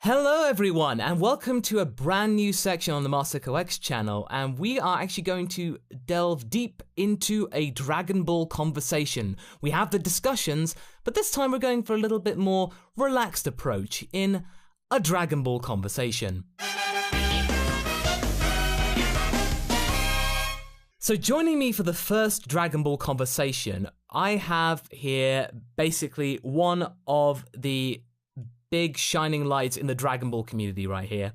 Hello everyone, and welcome to a brand new section on the MasterCoX channel, and we are actually going to delve deep into a Dragon Ball conversation. We have the discussions, but this time we're going for a little bit more relaxed approach in a Dragon Ball conversation. So joining me for the first Dragon Ball conversation, I have here basically one of the big shining lights in the Dragon Ball community right here.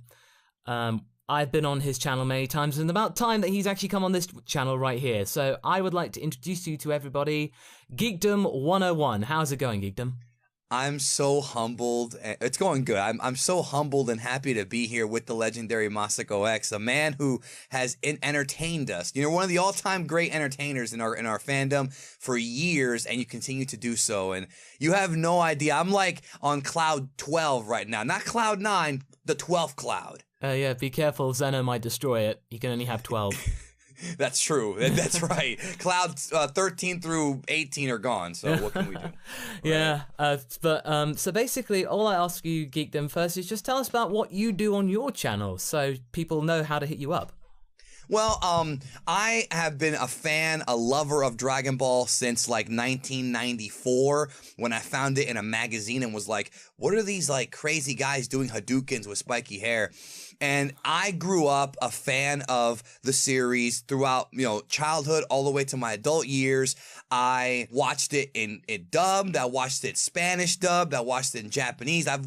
I've been on his channel many times, and about time that he's actually come on this channel right here. So I would like to introduce you to everybody, Geekdom101. How's it going, Geekdom? I'm so humbled. It's going good. I'm so humbled and happy to be here with the legendary MasterCoX, a man who has entertained us. You know, one of the all-time great entertainers in our fandom for years, and you continue to do so. And you have no idea. I'm like on cloud 12 right now, not cloud 9, the 12th cloud. Yeah, be careful. Zeno might destroy it. You can only have 12. That's true. That's right. Clouds 13 through 18 are gone, so what can we do? Right. Yeah, so basically all I ask you, Geekdom, first is just tell us about what you do on your channel so people know how to hit you up. Well, I have been a fan, a lover of Dragon Ball since like 1994 when I found it in a magazine and was like, what are these like crazy guys doing Hadoukens with spiky hair? And I grew up a fan of the series throughout, you know, childhood all the way to my adult years. I watched it in dubbed. I watched it Spanish dubbed. I watched it in Japanese. I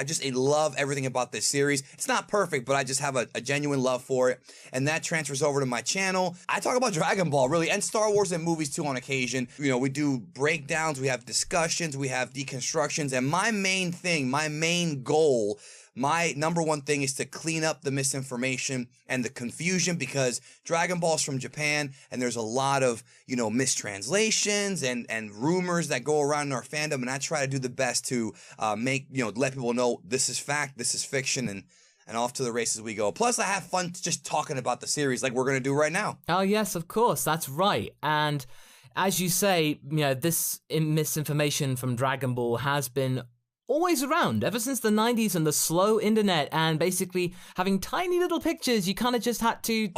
just love everything about this series. It's not perfect, but I just have a genuine love for it. And that transfers over to my channel. I talk about Dragon Ball, really, and Star Wars and movies too on occasion. You know, we do breakdowns, we have discussions, we have deconstructions, and my main thing, my main goal, my number one thing is to clean up the misinformation and the confusion, because Dragon Ball's from Japan and there's a lot of, you know, mistranslations and rumors that go around in our fandom, and I try to do the best to let people know this is fact, this is fiction, and off to the races we go. Plus, I have fun just talking about the series like we're going to do right now. Oh, yes, of course. That's right. And as you say, you know, this misinformation from Dragon Ball has been always around ever since the 90s and the slow internet, and basically having tiny little pictures you kind of just had to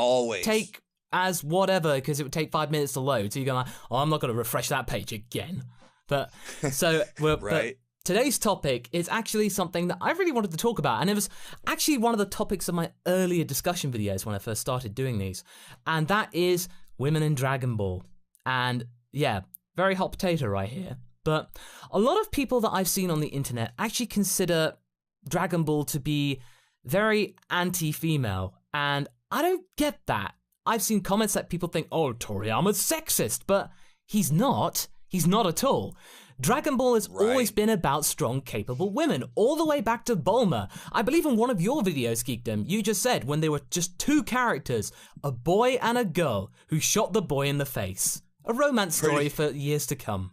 take as whatever because it would take 5 minutes to load. So you're going like, oh, I'm not going to refresh that page again. But so we're right. Today's topic is actually something that I really wanted to talk about, and it was actually one of the topics of my earlier discussion videos when I first started doing these, and that is women in Dragon Ball. And yeah, very hot potato right here. But a lot of people that I've seen on the internet actually consider Dragon Ball to be very anti-female, and I don't get that. I've seen comments that people think, oh, Toriyama's sexist, but he's not. He's not at all. Dragon Ball has always been about strong, capable women, all the way back to Bulma. I believe in one of your videos, Geekdom, you just said when there were just two characters, a boy and a girl, who shot the boy in the face. A romance story for years to come.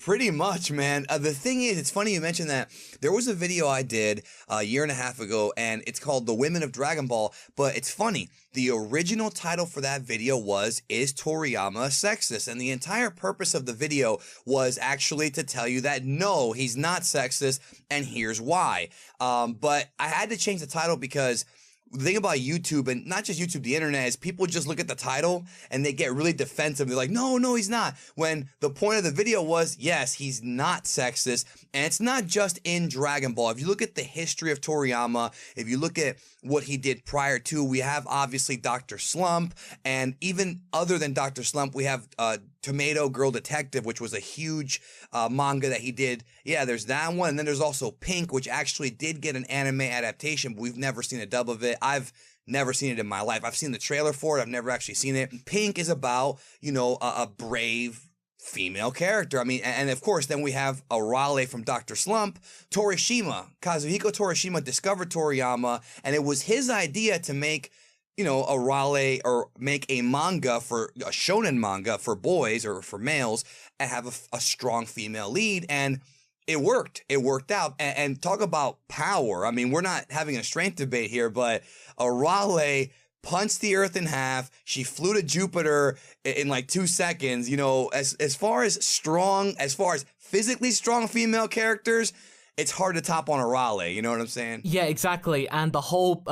Pretty much, man. The thing is, it's funny you mentioned that. There was a video I did a year and a half ago, and it's called The Women of Dragon Ball. But it's funny. The original title for that video was, Is Toriyama a Sexist? And the entire purpose of the video was actually to tell you that no, he's not sexist, and here's why. But I had to change the title because the thing about YouTube, and not just YouTube, the internet, is people just look at the title and they get really defensive. They're like, no, he's not. When the point of the video was, yes, he's not sexist. And it's not just in Dragon Ball. If you look at the history of Toriyama, if you look at what he did prior to, we have obviously Dr. Slump. And even other than Dr. Slump, we have Tomato Girl Detective, which was a huge manga that he did. Yeah, there's that one. And then there's also Pink, which actually did get an anime adaptation, but we've never seen a dub of it. I've never seen it in my life. I've seen the trailer for it. I've never actually seen it. Pink is about, you know, a brave female character. I mean, and of course, then we have Arale from Dr. Slump. Kazuhiko Torishima discovered Toriyama, and it was his idea to make, you know, Arale, or make a manga, for a shonen manga for boys or for males, and have a strong female lead. And it worked. It worked out. And talk about power. I mean, we're not having a strength debate here, but Arale punched the earth in half. She flew to Jupiter in like 2 seconds. You know, as far as physically strong female characters, it's hard to top on a Raleigh, you know what I'm saying? Yeah, exactly. And the whole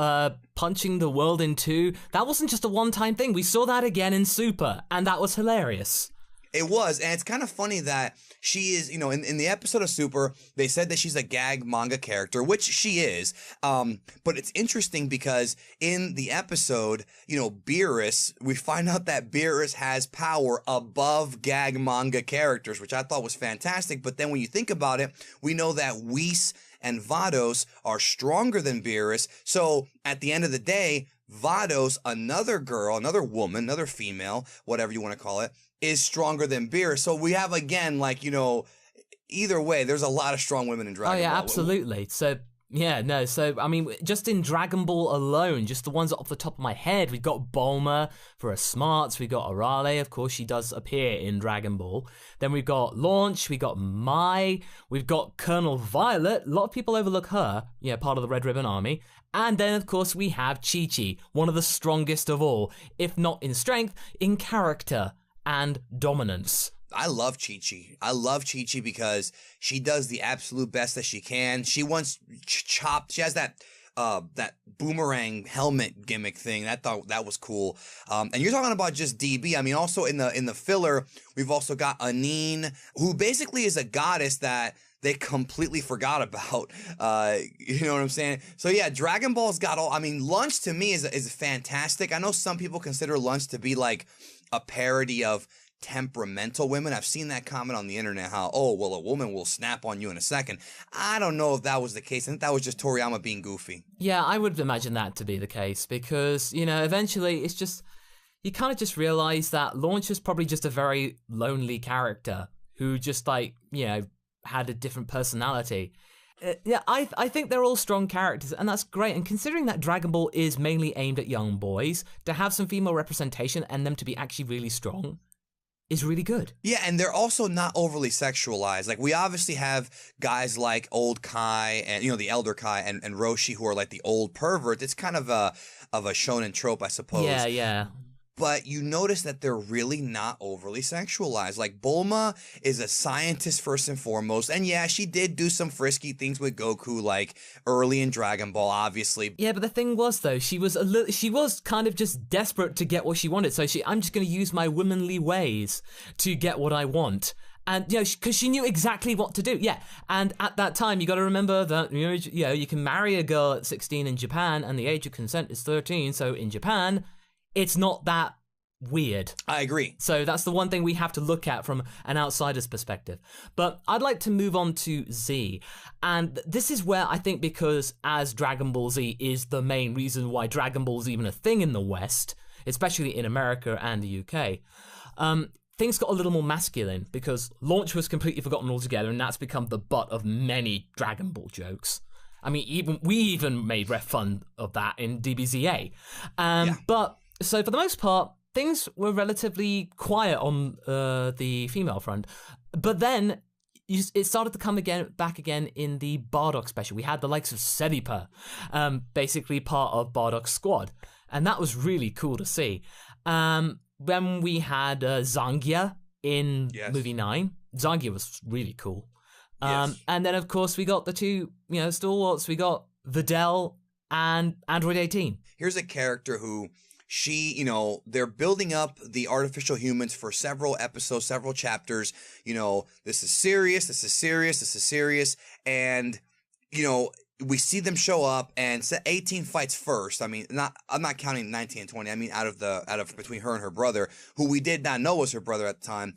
punching the world in two, that wasn't just a one-time thing. We saw that again in Super, and that was hilarious. It was, and it's kind of funny that she is, you know, in the episode of Super, they said that she's a gag manga character, which she is. But it's interesting because in the episode, you know, Beerus, we find out that Beerus has power above gag manga characters, which I thought was fantastic. But then when you think about it, we know that Whis and Vados are stronger than Beerus. So at the end of the day, Vados, another girl, another woman, another female, whatever you want to call it, is stronger than Beerus. So we have, again, like, you know, either way, there's a lot of strong women in Dragon Ball. Oh, yeah, absolutely. So, yeah, no, so, I mean, just in Dragon Ball alone, just the ones off the top of my head, we've got Bulma for her smarts, we've got Arale, of course, she does appear in Dragon Ball. Then we've got Launch, we've got Mai, we've got Colonel Violet, a lot of people overlook her, yeah, part of the Red Ribbon Army. And then, of course, we have Chi-Chi, one of the strongest of all, if not in strength, in character and dominance. I love Chi-Chi. I love Chi-Chi because she does the absolute best that she can. She once chopped, she has that boomerang helmet gimmick thing. I thought that was cool. And you're talking about just DB. I mean, also in the filler, we've also got Anine, who basically is a goddess that they completely forgot about. You know what I'm saying? So yeah, Dragon Ball's got all, I mean, Lunch to me is fantastic. I know some people consider Lunch to be like a parody of temperamental women. I've seen that comment on the internet, how, oh, well, a woman will snap on you in a second. I don't know if that was the case. I think that was just Toriyama being goofy. Yeah, I would imagine that to be the case because, you know, eventually it's just, you kind of just realize that Launch is probably just a very lonely character who just, like, you know, had a different personality. Yeah, I think they're all strong characters, and that's great. And considering that Dragon Ball is mainly aimed at young boys, to have some female representation and them to be actually really strong is really good. Yeah, and they're also not overly sexualized. Like, we obviously have guys like old Kai and, you know, the elder Kai and Roshi who are like the old pervert. It's kind of a shonen trope, I suppose. Yeah, yeah. But you notice that they're really not overly sexualized. Like, Bulma is a scientist first and foremost. And yeah, she did do some frisky things with Goku, like early in Dragon Ball, obviously. Yeah, but the thing was, though, she was kind of just desperate to get what she wanted. So I'm just going to use my womanly ways to get what I want. And, you know, because she knew exactly what to do. Yeah, and at that time, you got to remember that, you know, you can marry a girl at 16 in Japan, and the age of consent is 13. So in Japan, it's not that weird. I agree. So that's the one thing we have to look at from an outsider's perspective. But I'd like to move on to Z. And this is where I think, because as Dragon Ball Z is the main reason why Dragon Ball is even a thing in the West, especially in America and the UK, things got a little more masculine because Launch was completely forgotten altogether, and that's become the butt of many Dragon Ball jokes. I mean, we even made ref fun of that in DBZA. Yeah. But so for the most part, things were relatively quiet on the female front. But then it started to come back again in the Bardock special. We had the likes of Seripa, basically part of Bardock's squad. And that was really cool to see. When we had Zangia in movie 9, Zangia was really cool. Yes. And then, of course, we got the two, you know, stalwarts. We got Videl and Android 18. Here's a character who you know, they're building up the artificial humans for several episodes, several chapters. You know, this is serious, this is serious, this is serious. And, you know, we see them show up, and 18 fights first. I mean, I'm not counting 19 and 20. I mean, out of between her and her brother, who we did not know was her brother at the time.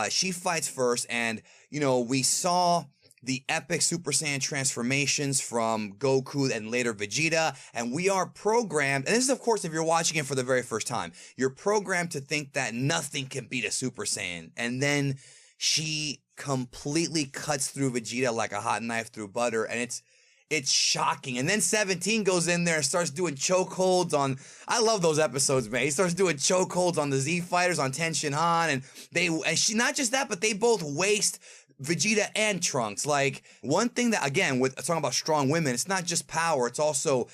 She fights first, and, you know, we saw the epic Super Saiyan transformations from Goku and later Vegeta, and we are programmed, and this is, of course, if you're watching it for the very first time, you're programmed to think that nothing can beat a Super Saiyan, and then she completely cuts through Vegeta like a hot knife through butter, and it's shocking. And then 17 goes in there and starts doing chokeholds on, I love those episodes, man. He starts doing chokeholds on the Z fighters, on Ten Shin Han, and she, not just that, but they both waste Vegeta and Trunks. Like, one thing that, again, with talking about strong women, it's not just power, it's also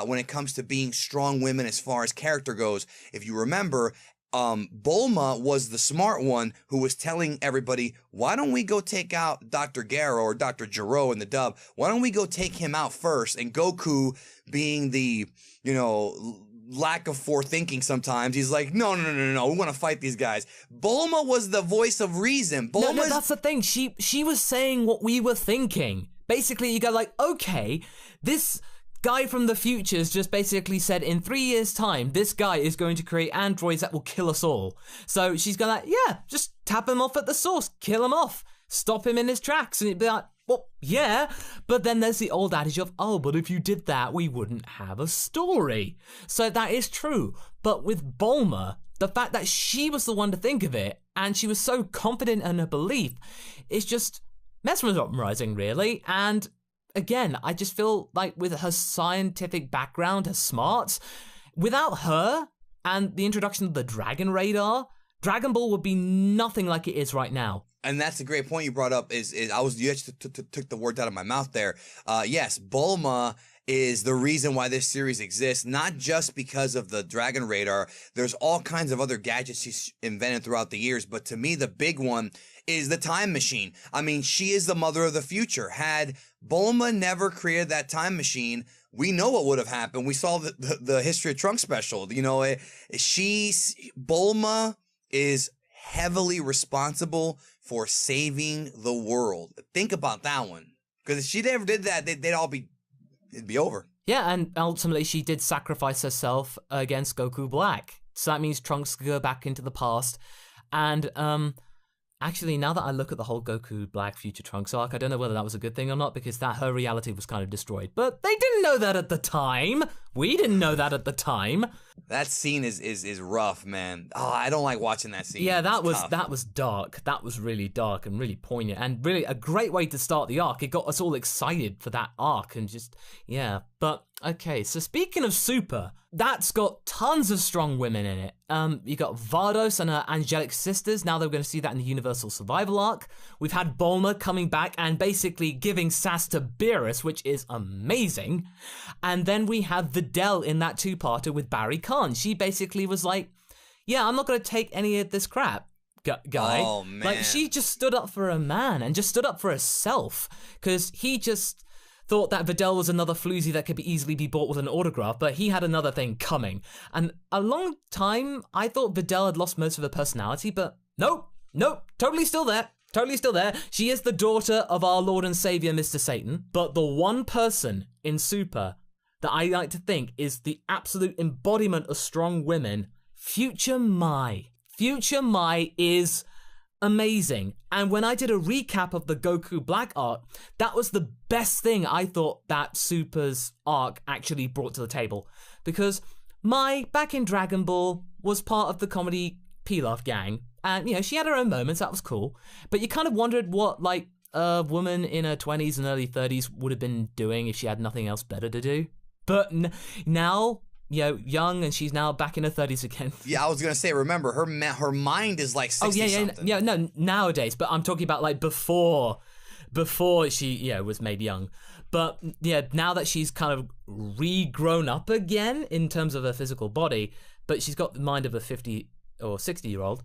when it comes to being strong women as far as character goes. If you remember, Bulma was the smart one who was telling everybody, why don't we go take out Dr. Garo or Dr. Gero in the dub? Why don't we go take him out first? And Goku, being the, lack of forethinking sometimes, he's like, no, we want to fight these guys. Bulma was the voice of reason. No, that's the thing. She was saying what we were thinking. Basically, you go like, okay, this guy from the futures just basically said in 3 years' time, this guy is going to create androids that will kill us all. So she's going like, yeah, just tap him off at the source, kill him off, stop him in his tracks. And it'd be like, well, yeah. But then there's the old adage of, oh, but if you did that, we wouldn't have a story. So that is true. But with Bulma, the fact that she was the one to think of it, and she was so confident in her belief, it's just mesmerizing, really. And again, I just feel like with her scientific background, her smarts, without her and the introduction of the Dragon Radar, Dragon Ball would be nothing like it is right now. And that's a great point you brought up. You actually took the words out of my mouth there. Yes, Bulma is the reason why this series exists, not just because of the Dragon Radar. There's all kinds of other gadgets she's invented throughout the years, but to me, the big one is the time machine. I mean, she is the mother of the future. Had Bulma never created that time machine, we know what would have happened. We saw the History of Trunks special. Bulma is heavily responsible for saving the world. Think about that one. Because if she never did that, it'd be over. Yeah, and ultimately she did sacrifice herself against Goku Black. So that means Trunks could go back into the past. And actually, now that I look at the whole Goku Black Future Trunks arc, I don't know whether that was a good thing or not, because her reality was kind of destroyed. But they didn't know that at the time. We didn't know that at the time. That scene is rough, man. Oh, I don't like watching that scene. Yeah, that was dark. That was really dark and really poignant, and really a great way to start the arc. It got us all excited for that arc, and just, yeah. But okay, so speaking of Super, that's got tons of strong women in it. You got Vardos and her angelic sisters. Now they're going to see that in the Universal Survival arc. We've had Bulma coming back and basically giving sass to Beerus, which is amazing. And then we have Videl in that two-parter with Barry Khan. She basically was like, yeah, I'm not going to take any of this crap, guy. Oh, man. Like, she just stood up for a man and just stood up for herself, because he just thought that Videl was another floozy that could easily be bought with an autograph, but he had another thing coming. And a long time, I thought Videl had lost most of her personality, but nope, totally still there. Totally still there. She is the daughter of our Lord and Savior, Mr. Satan. But the one person in Super that I like to think is the absolute embodiment of strong women, Future Mai. Future Mai is amazing. And when I did a recap of the Goku Black arc, that was the best thing I thought that Super's arc actually brought to the table. Because Mai, back in Dragon Ball, was part of the comedy Pilaf gang. And, she had her own moments, that was cool. But you kind of wondered what, like, a woman in her 20s and early 30s would have been doing if she had nothing else better to do. But now, young, and she's now back in her 30s again. Yeah, I was going to say, remember, her mind is like 60-something. Yeah, no, nowadays. But I'm talking about, like, before she, was made young. But, yeah, now that she's kind of regrown up again in terms of her physical body, but she's got the mind of a 50 or 60-year-old.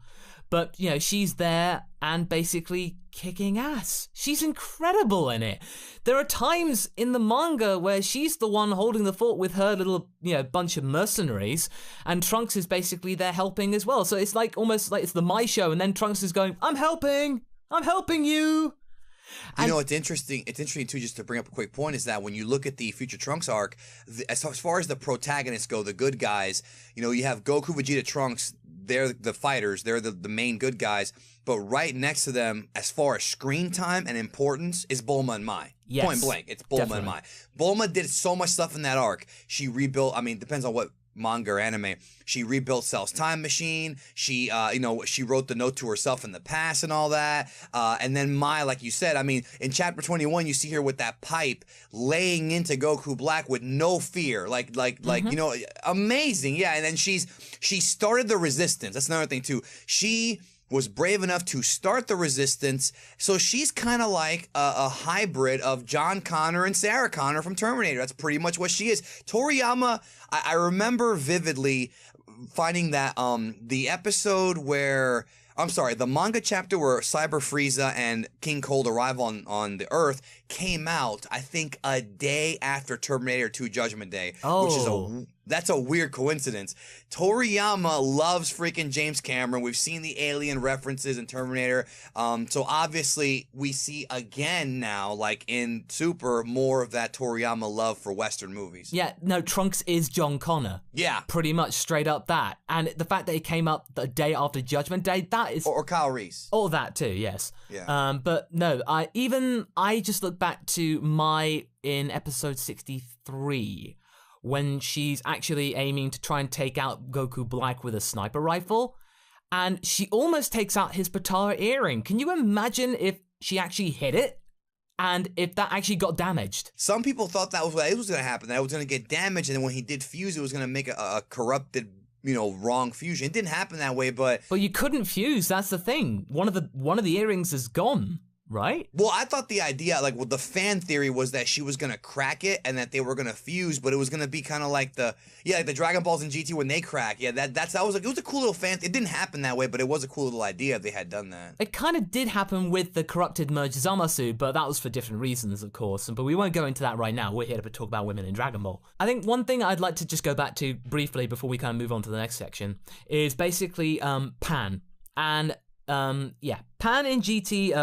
But, she's there and basically kicking ass. She's incredible in it. There are times in the manga where she's the one holding the fort with her little, bunch of mercenaries, and Trunks is basically there helping as well. So it's like almost like it's the Mai show, and then Trunks is going, I'm helping you. And it's interesting. It's interesting too. Just to bring up a quick point is that when you look at the Future Trunks arc, as far as the protagonists go, the good guys, you have Goku, Vegeta, Trunks. They're the fighters. They're the main good guys. But right next to them, as far as screen time and importance, is Bulma and Mai. Yes, point blank, it's Bulma and Mai. Bulma did so much stuff in that arc. She rebuilt. I mean, depends on what manga or anime. She rebuilt Cell's time machine. She, she wrote the note to herself in the past and all that. And then Mai, like you said, I mean, in chapter 21, you see her with that pipe laying into Goku Black with no fear, like, amazing. Yeah. And then she started the resistance. That's another thing too. She was brave enough to start the resistance. So she's kind of like a hybrid of John Connor and Sarah Connor from Terminator. That's pretty much what she is. Toriyama, I remember vividly finding that the episode where the manga chapter where Cyber Frieza and King Cold arrive on the Earth came out, I think, a day after Terminator 2 Judgment Day, which is that's a weird coincidence. Toriyama loves freaking James Cameron. We've seen the alien references in Terminator. So obviously we see again now, like in Super, more of that Toriyama love for Western movies. Yeah, no, Trunks is John Connor. Yeah. Pretty much straight up that. And the fact that it came up the day after Judgment Day, that is... Or Kyle Reese. All that too, yes. Yeah. But no, I just look back to in episode 63, when she's actually aiming to try and take out Goku Black with a sniper rifle, and she almost takes out his Potara earring. Can you imagine if she actually hit it, and if that actually got damaged? Some people thought that was what it was going to happen, that it was going to get damaged, and then when he did fuse, it was going to make a corrupted, wrong fusion. It didn't happen that way, but you couldn't fuse. That's the thing. One of the earrings is gone. Right? Well, I thought the idea, the fan theory was that she was gonna crack it and that they were gonna fuse, but it was gonna be kind of like the Dragon Balls in GT when they crack. Yeah, it was a cool little fan. It didn't happen that way, but it was a cool little idea if they had done that. It kind of did happen with the corrupted merged Zamasu, but that was for different reasons, of course. But we won't go into that right now. We're here to talk about women in Dragon Ball. I think one thing I'd like to just go back to briefly before we kind of move on to the next section is basically Pan. And Pan in GT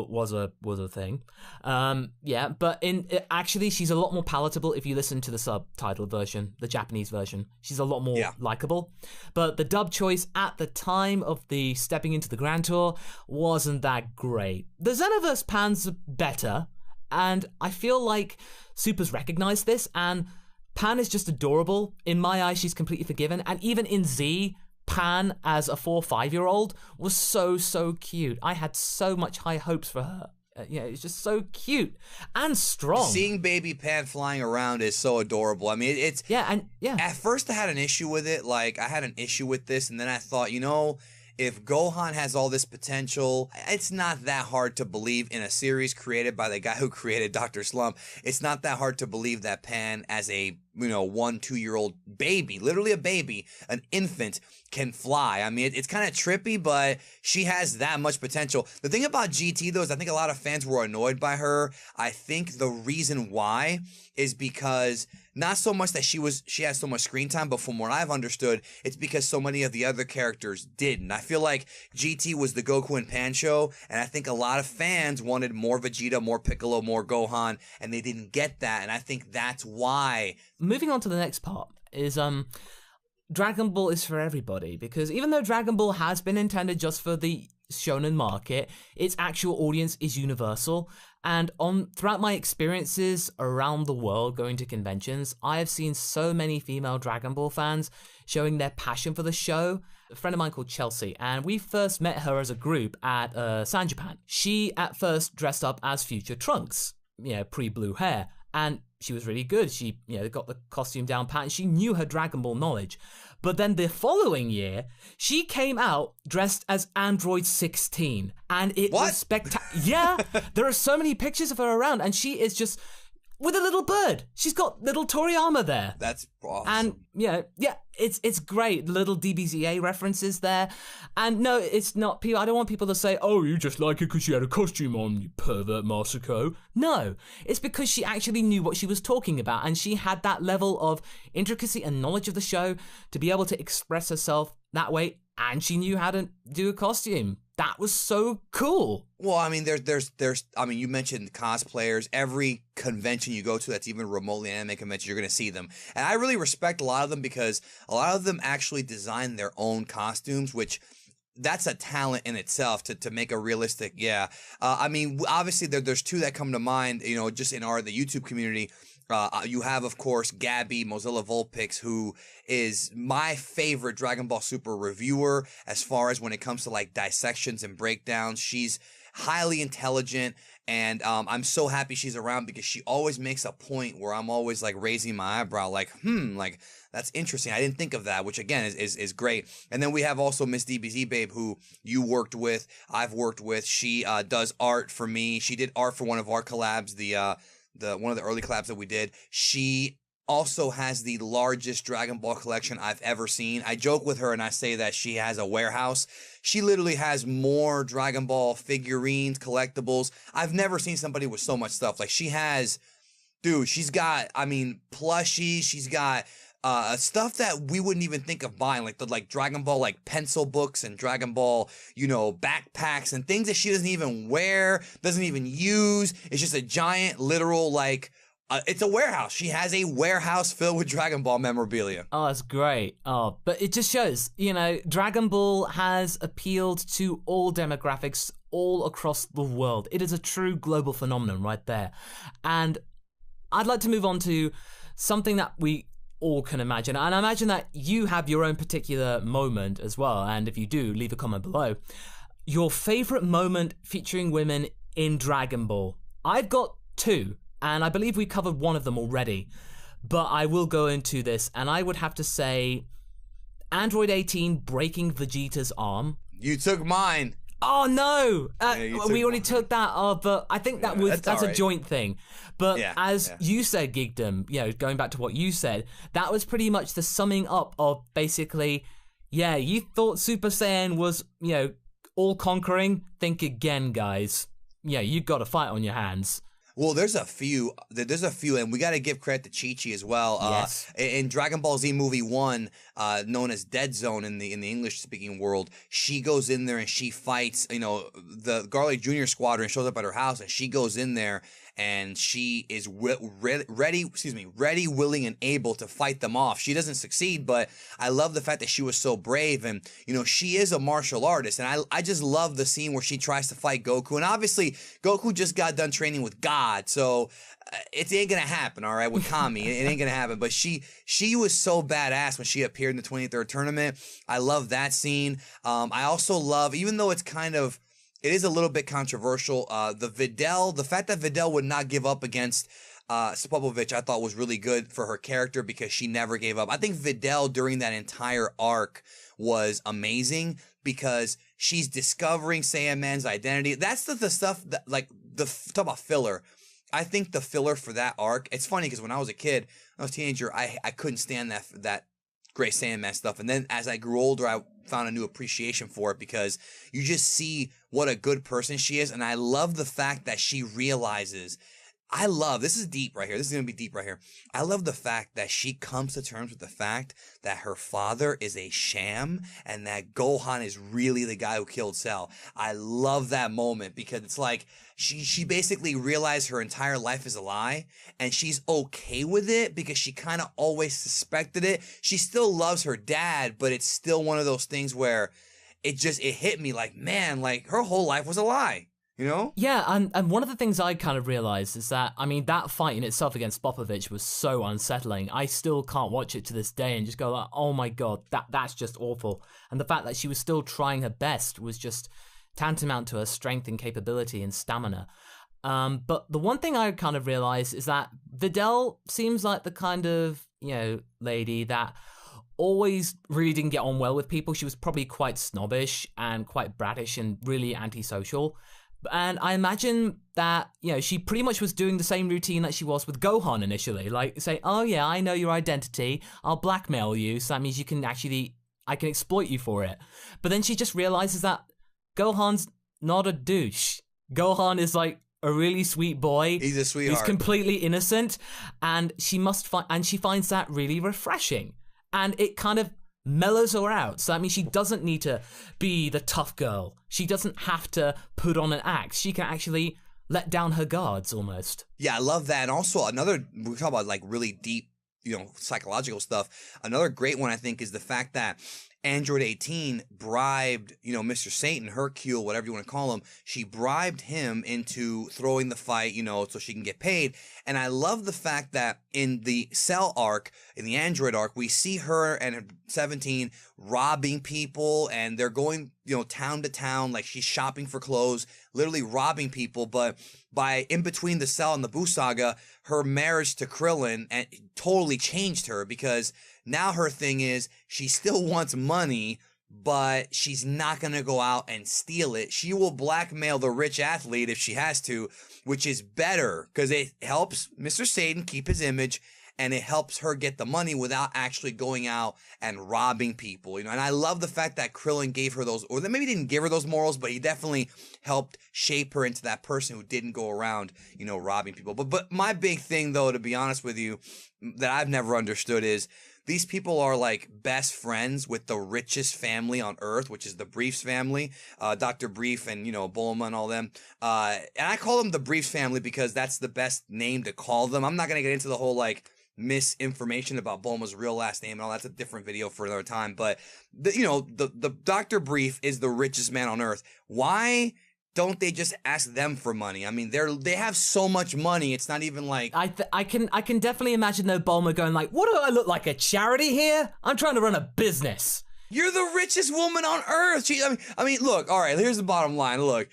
was a thing. But actually she's a lot more palatable if you listen to the subtitle version, the Japanese version. She's a lot more likable. But the dub choice at the time of the stepping into the Grand Tour wasn't that great. The Xenoverse Pan's better, and I feel like Super's recognized this, and Pan is just adorable. In my eyes, she's completely forgiven, and even in Z, Pan as a 4-5-year-old was so cute. I had so much high hopes for her. It's just so cute and strong. Seeing baby Pan flying around is so adorable. I mean, it's At first, I had an issue with it. I had an issue with this, and then I thought, if Gohan has all this potential, it's not that hard to believe in a series created by the guy who created Dr. Slump. It's not that hard to believe that Pan, as a 1-2-year-old baby, literally a baby, an infant, can fly. I mean, it's kind of trippy, but she has that much potential. The thing about GT, though, is I think a lot of fans were annoyed by her. I think the reason why is because not so much that she has so much screen time, but from what I've understood, it's because so many of the other characters didn't. I feel like GT was the Goku and Pan show, and I think a lot of fans wanted more Vegeta, more Piccolo, more Gohan, and they didn't get that, and I think that's why. Moving on to the next part is Dragon Ball is for everybody, because even though Dragon Ball has been intended just for the shonen market, its actual audience is universal. And throughout my experiences around the world going to conventions, I have seen so many female Dragon Ball fans showing their passion for the show. A friend of mine called Chelsea, and we first met her as a group at San Japan. She at first dressed up as future Trunks, pre-blue hair, and she was really good. She, got the costume down pat, and she knew her Dragon Ball knowledge. But then the following year, she came out dressed as Android 16, and it was spectacular. Yeah, there are so many pictures of her around, and she is just with a little bird. She's got little Toriyama there. That's awesome. And it's great. Little DBZA references there. And no, it's not people. I don't want people to say, "Oh, you just like it because she had a costume on, you pervert, Masako." No, it's because she actually knew what she was talking about, and she had that level of intricacy and knowledge of the show to be able to express herself that way, and she knew how to do a costume. That was so cool. Well, I mean, you mentioned cosplayers. Every convention you go to that's even remotely an anime convention, you're going to see them. And I really respect a lot of them because a lot of them actually design their own costumes, which that's a talent in itself to make a realistic, I mean, obviously there's two that come to mind, just in the YouTube community. You have, of course, Gabby, Mozilla Vulpix, who is my favorite Dragon Ball Super reviewer as far as when it comes to dissections and breakdowns. She's highly intelligent, and I'm so happy she's around because she always makes a point where I'm always raising my eyebrow, that's interesting. I didn't think of that, which again is great. And then we have also Miss DBZ Babe, who you worked with, I've worked with. She does art for me. She did art for one of our collabs, one of the early collabs that we did. She also has the largest Dragon Ball collection I've ever seen. I joke with her and I say that she has a warehouse. She literally has more Dragon Ball figurines, collectibles. I've never seen somebody with so much stuff. Like, she has, dude, she's got, I mean, plushies. She's got stuff that we wouldn't even think of buying, like the Dragon Ball pencil books and Dragon Ball, backpacks and things that she doesn't even wear, doesn't even use. It's just a giant literal it's a warehouse. She has a warehouse filled with Dragon Ball memorabilia. Oh, that's great. Oh, but it just shows, Dragon Ball has appealed to all demographics all across the world. It is a true global phenomenon right there. And I'd like to move on to something that we all can imagine. And I imagine that you have your own particular moment as well. And if you do, leave a comment below. Your favorite moment featuring women in Dragon Ball. I've got two. And I believe we covered one of them already, but I will go into this, and I would have to say Android 18 breaking Vegeta's arm. You took mine. Oh no! We already took that, but I think that's a joint thing. But as you said, Geekdom, going back to what you said, that was pretty much the summing up of basically, you thought Super Saiyan was, all conquering. Think again, guys. You got a fight on your hands. Well, there's a few, and we got to give credit to Chi-Chi as well. Yes. In Dragon Ball Z Movie 1, known as Dead Zone in the English-speaking world, she goes in there and she fights, the Garlic Jr. Squadron shows up at her house, and she goes in there and she is ready, willing, and able to fight them off. She doesn't succeed, but I love the fact that she was so brave, and she is a martial artist, and I just love the scene where she tries to fight Goku, and obviously Goku just got done training with God, so it ain't gonna happen, all right, with Kami. It ain't gonna happen. But she was so badass when she appeared in the 23rd tournament. I love that scene. I also love, even though it is a little bit controversial, the fact that Videl would not give up against Spopovich, I thought was really good for her character because she never gave up. I think Videl during that entire arc was amazing because she's discovering Saiyan Man's identity. That's the stuff that, talk about filler. I think the filler for that arc, it's funny because when I was a kid, when I was a teenager, I couldn't stand that Gray Sandman stuff. And then as I grew older, I found a new appreciation for it because you just see what a good person she is. And I love the fact that she realizes, this is deep right here. This is going to be deep right here. I love the fact that she comes to terms with the fact that her father is a sham and that Gohan is really the guy who killed Cell. I love that moment because it's like she basically realized her entire life is a lie and she's okay with it because she kind of always suspected it. She still loves her dad, but it's still one of those things where it hit me like, man, her whole life was a lie. Yeah, and one of the things I kind of realized is that, that fight in itself against Popovich was so unsettling. I still can't watch it to this day and just go, oh my god, that's just awful. And the fact that she was still trying her best was just tantamount to her strength and capability and stamina. But the one thing I kind of realized is that Videl seems like the kind of, lady that always really didn't get on well with people. She was probably quite snobbish and quite brattish and really antisocial. And I imagine that, she pretty much was doing the same routine that she was with Gohan initially. Like, say, oh yeah, I know your identity, I'll blackmail you, so that means I can exploit you for it. But then she just realizes that Gohan's not a douche. Gohan is a really sweet boy. He's a sweetheart. He's completely innocent, and she finds that really refreshing. And it kind of mellows her out. So that means she doesn't need to be the tough girl. She doesn't have to put on an act. She can actually let down her guards almost. Yeah, I love that. And also we talk about really deep, psychological stuff. Another great one I think is the fact that Android 18 bribed, Mr. Satan, Hercule, whatever you want to call him. She bribed him into throwing the fight, so she can get paid. And I love the fact that in the Cell arc, in the Android arc, we see her and 17 robbing people, and they're going, town to town, like she's shopping for clothes, literally robbing people. But in between the Cell and the Buu saga, her marriage to Krillin totally changed her because now her thing is she still wants money, but she's not going to go out and steal it. She will blackmail the rich athlete if she has to, which is better because it helps Mr. Satan keep his image and it helps her get the money without actually going out and robbing people, you know. And I love the fact that Krillin gave her those, or maybe he didn't give her those morals, but he definitely helped shape her into that person who didn't go around, you know, robbing people. But my big thing, though, to be honest with you, that I've never understood is these people are like best friends with the richest family on Earth, which is the Briefs family, Dr. Brief and, you know, Bulma and all them. And I call them the Briefs family because that's the best name to call them. I'm not going to get into the whole like misinformation about Bulma's real last name and all. That's a different video for another time. But, the Dr. Brief is the richest man on Earth. Why don't they just ask them for money? I mean, they have so much money. It's not even like I can definitely imagine though Bulma going like, "What do I look like, a charity here? I'm trying to run a business." You're the richest woman on Earth. I mean, look. All right, here's the bottom line. Look,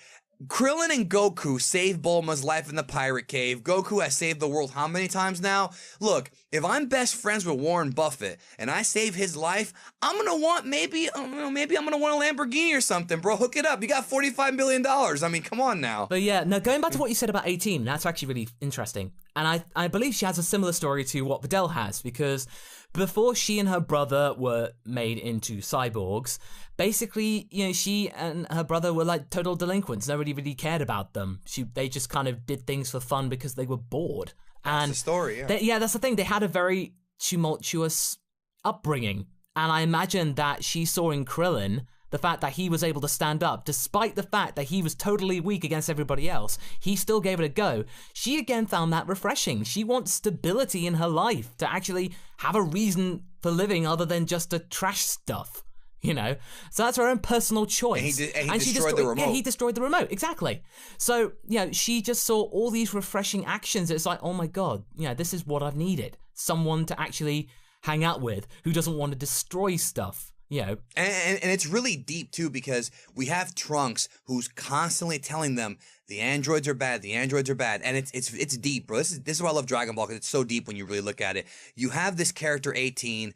Krillin and Goku saved Bulma's life in the pirate cave. Goku has saved the world how many times now? Look, if I'm best friends with Warren Buffett and I save his life, I'm gonna want maybe I'm gonna want a Lamborghini or something, bro. Hook it up. You got $45 million. I mean, come on now. But yeah, no, going back to what you said about 18, that's actually really interesting. And I believe she has a similar story to what Videl has, because before she and her brother were made into cyborgs, basically, you know, she and her brother were like total delinquents. Nobody really cared about them. They just kind of did things for fun because they were bored. That's the story, yeah. That's the thing. They had a very tumultuous upbringing. And I imagine that she saw in Krillin the fact that he was able to stand up, despite the fact that he was totally weak against everybody else. He still gave it a go. She again found that refreshing. She wants stability in her life, to actually have a reason for living other than just to trash stuff. You know, so that's her own personal choice. And he destroyed the remote. Yeah, he destroyed the remote, exactly. So, you know, she just saw all these refreshing actions. It's like, oh my God, you know, this is what I've needed. Someone to actually hang out with who doesn't want to destroy stuff. You know. And it's really deep too, because we have Trunks who's constantly telling them the androids are bad, and it's deep, bro. This is why I love Dragon Ball, because it's so deep when you really look at it. You have this character 18,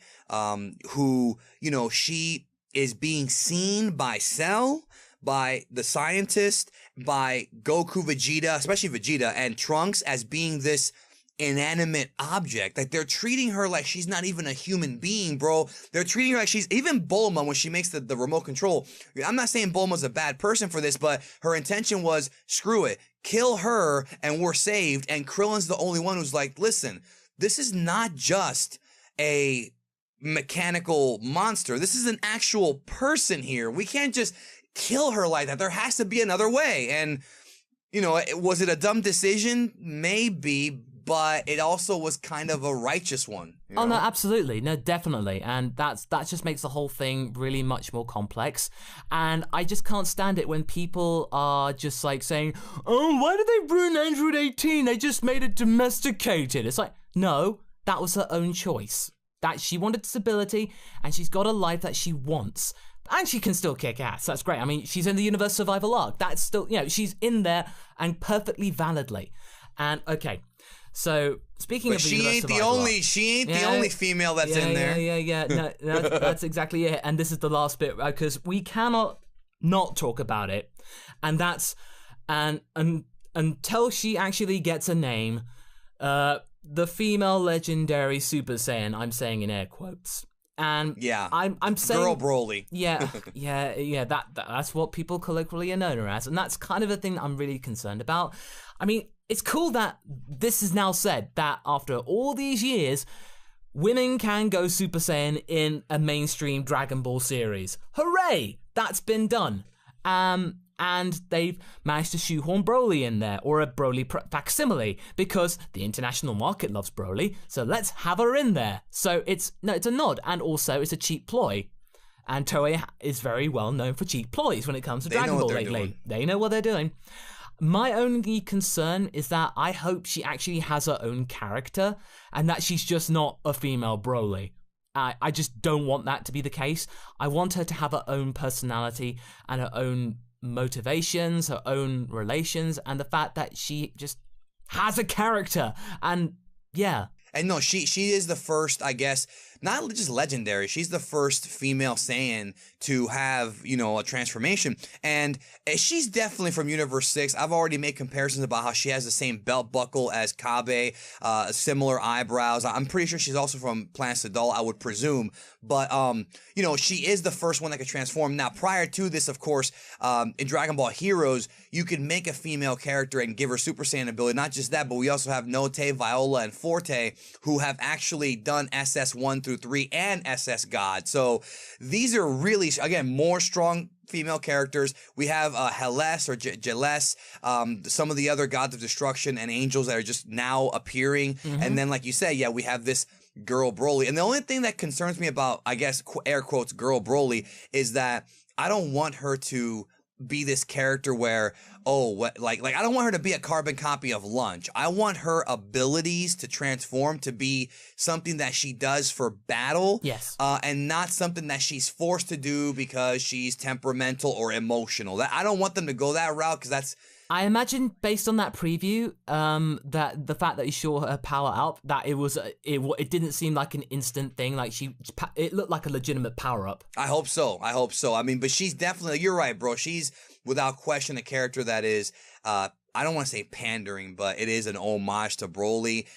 who, you know, she is being seen by Cell, by the scientist, by Goku, Vegeta, especially Vegeta, and Trunks as being this inanimate object. Like, they're treating her like she's not even a human being, bro. They're treating her like she's, even Bulma, when she makes the remote control, I'm not saying Bulma's a bad person for this, but her intention was, screw it, kill her and we're saved. And Krillin's the only one who's like, listen, this is not just a mechanical monster. This is an actual person here. We can't just kill her like that. There has to be another way. And, you know, was it a dumb decision? Maybe, but it also was kind of a righteous one. You know? Oh, no, absolutely. No, definitely. And that just makes the whole thing really much more complex. And I just can't stand it when people are just like saying, oh, why did they ruin Android 18? They just made it domesticated. It's like, no, that was her own choice. That she wanted stability, and she's got a life that she wants. And she can still kick ass. That's great. I mean, she's in the Universe Survival Arc. That's still, you know, she's in there, and perfectly validly. And, okay, so speaking of the Universe Survival Arc, she ain't the only female that's in there. Yeah. No, that's exactly it. And this is the last bit, because we cannot not talk about it. And that's, and until she actually gets a name, the female legendary Super Saiyan, I'm saying in air quotes. And yeah, I'm saying Girl Broly. Yeah. That's what people colloquially are known as, and that's kind of a thing that I'm really concerned about. I mean, it's cool that this is now said that after all these years, women can go Super Saiyan in a mainstream Dragon Ball series. Hooray! That's been done. And they've managed to shoehorn Broly in there, or a Broly facsimile, because the international market loves Broly, so let's have her in there. So it's a nod, and also it's a cheap ploy. And Toei is very well known for cheap ploys when it comes to Dragon Ball lately. They know what they're doing. My only concern is that I hope she actually has her own character, and that she's just not a female Broly. I just don't want that to be the case. I want her to have her own personality and her own motivations, her own relations, and the fact that she just has a character. And yeah. And no, she is the first, I guess, not just legendary. She's the first female Saiyan to have, you know, a transformation. And she's definitely from Universe 6. I've already made comparisons about how she has the same belt buckle as Kabe, similar eyebrows. I'm pretty sure she's also from Planet Sadal, I would presume. But, you know, she is the first one that could transform. Now, prior to this, of course, in Dragon Ball Heroes, you could make a female character and give her Super Saiyan ability. Not just that, but we also have Note, Viola, and Forte, who have actually done SS 1 through 3 and SS God. So these are really, again, more strong female characters. We have Heles or Jeles, some of the other gods of destruction and angels that are just now appearing. And then, like you said, yeah, we have this girl Broly. And the only thing that concerns me about, I guess, air quotes, girl Broly, is that I don't want her to be this character where, oh, what, like I don't want her to be a carbon copy of Lunch. I want her abilities to transform to be something that she does for battle. Yes. And not something that she's forced to do because she's temperamental or emotional. I don't want them to go that route, because that's... I imagine, based on that preview, that the fact that you saw her power up, that it didn't seem like an instant thing. Like it looked like a legitimate power up. I hope so. I hope so. I mean, but she's definitely, you're right, bro. She's without question a character that is, I don't want to say pandering, but it is an homage to Broly.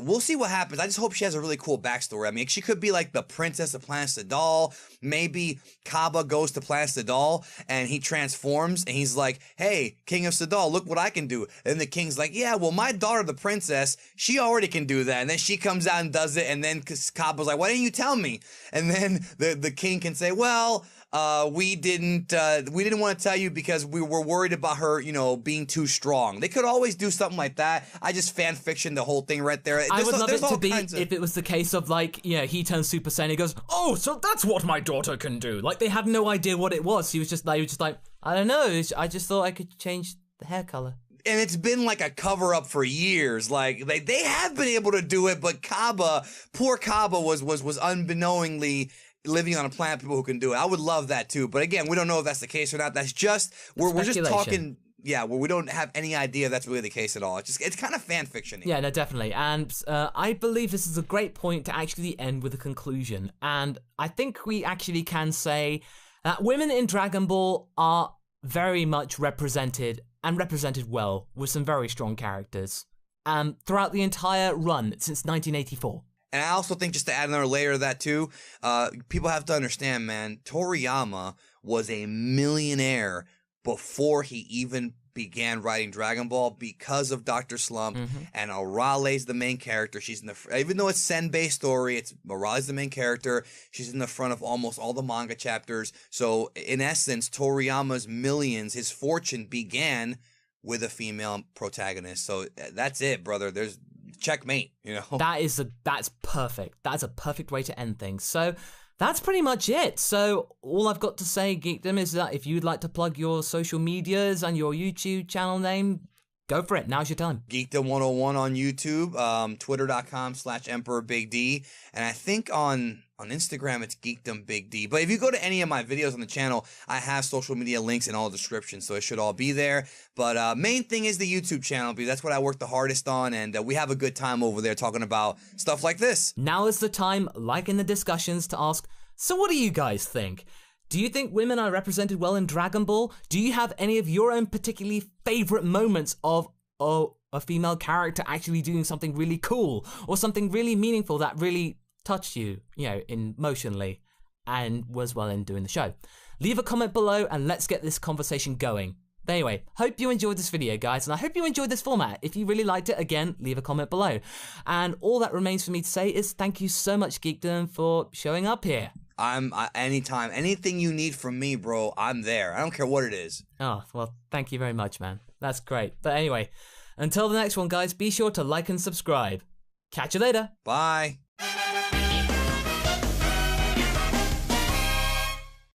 We'll see what happens. I just hope she has a really cool backstory. I mean, she could be like the princess of Planet Sadal. Maybe Kaba goes to Planet Sadal and he transforms and he's like, hey, King of Sadal, look what I can do. And the king's like, yeah, well, my daughter, the princess, she already can do that. And then she comes out and does it. And then Kaba's like, why didn't you tell me? And then the king can say, well, we didn't want to tell you because we were worried about her, you know, being too strong. They could always do something like that. I just fan fiction the whole thing right there. I would love it to be if it was the case of, like, you know, he turns Super Saiyan and he goes, oh, so that's what my daughter can do. Like, they had no idea what it was. He was just like, I don't know. I just thought I could change the hair color. And it's been like a cover up for years. Like they have been able to do it, but Kaba, poor Kaba was unbeknowingly living on a planet of people who can do it. I would love that too. But again, we don't know if that's the case or not. That's just, we're just talking, yeah, where we don't have any idea if that's really the case at all. It's kind of fan fiction. Yeah, no, definitely. And I believe this is a great point to actually end with a conclusion. And I think we actually can say that women in Dragon Ball are very much represented, and represented well, with some very strong characters throughout the entire run since 1984. And I also think, just to add another layer to that too, people have to understand, man, Toriyama was a millionaire before he even began writing Dragon Ball because of Dr. Slump, and Aralé's the main character. She's in the, even though it's Senbei's story, it's Aralé's the main character. She's in the front of almost all the manga chapters. So in essence, Toriyama's millions, his fortune began with a female protagonist. So that's it, brother. There's checkmate, you know. That's perfect. That's a perfect way to end things. So that's pretty much it. So all I've got to say, Geekdom, is that if you'd like to plug your social medias and your YouTube channel name, go for it. Now's your time. Geekdom101 on YouTube, twitter.com/EmperorBigD, and I think on Instagram it's GeekdomBigD. But if you go to any of my videos on the channel, I have social media links in all the descriptions, so it should all be there. But main thing is the YouTube channel, because that's what I work the hardest on, and we have a good time over there talking about stuff like this. Now is the time, like in the discussions, to ask, so what do you guys think? Do you think women are represented well in Dragon Ball? Do you have any of your own particularly favorite moments of a female character actually doing something really cool or something really meaningful that really touched you, you know, emotionally, and was well in doing the show? Leave a comment below and let's get this conversation going. But anyway, hope you enjoyed this video, guys, and I hope you enjoyed this format. If you really liked it, again, leave a comment below. And all that remains for me to say is thank you so much, Geekdom, for showing up here. Anytime, anything you need from me, bro, I'm there. I don't care what it is. Oh, well, thank you very much, man. That's great. But anyway, until the next one, guys, be sure to like and subscribe. Catch you later. Bye.